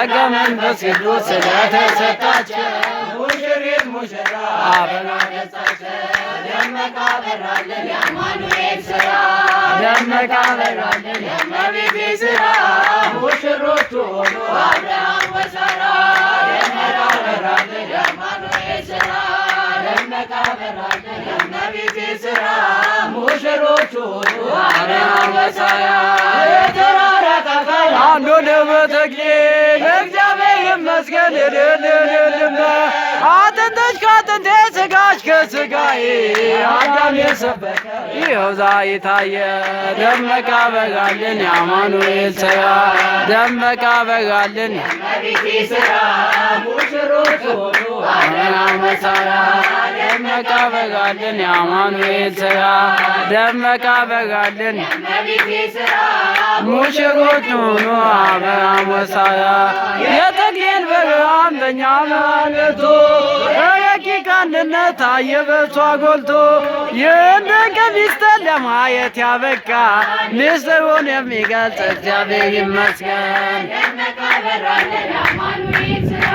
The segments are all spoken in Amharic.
ጸጋ መንፈስ ቅዱስ ስለተሰጣቸው ሙሽሪት ሙሽራ አበባ ደሳቸው ደመቃ በራልን የአማኑኤል ስራ ደመቃ በራልን የእመቤቴ ስራ ሙሽሮቹ ሆኑ አብርሃም ወሳራ ደመቃ በራልን የአማኑኤል ስራ ደመቃ በራልን የእመቤቴ ስራ ሙሽሮቹ ሆኑ አብርሃም ወሳራ የተራራቀ አካል አንዱ ለበተክሊል እግዚአብሔር ይመስገን እልልልልም አጥንትሽ ከአጥንቴ ሥጋሽ ከሥጋዬ አዳም የሰበከ ይኸው ዛሬ ታየ ደመቃ በራልን የአማኑኤል ሥራ ደመቃ በራልን የእመቤቴ ስራ ሙሽሮቹ ሆኑ አብርሃም ወሳራ ደመቃ በራልን የአማኑኤል ሥራ ደመቃ በራልን የእመቤቴ ስራ ሙሽሮች ሆኑ አብርሃም ወሳራ የተክሊል ብርሃን በእኛ ማለቱ ረቂቅ አንድነት ታየ በሷ ጎልቶ ይህን ድንቅ ሚስጥር ለማየት ያበቃ ምስጢሩን የሚገልጽ እግዚአብሔር ይመስገን። ደመቃ በራልን የአማኑኤል ስራ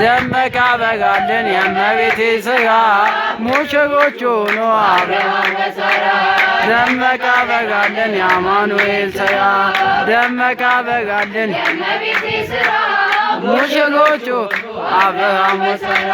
ደመቃ በራልን የእመቤቴ ሥራ ሙሽሮች ሆኑ አብርሃም ወሳራ ደመቃ በራልን የአማኑኤል ሥራ ደመቃ በራልን የእመቤቴ ስራ ሙሽሮቹ አብርሃም ወሳራ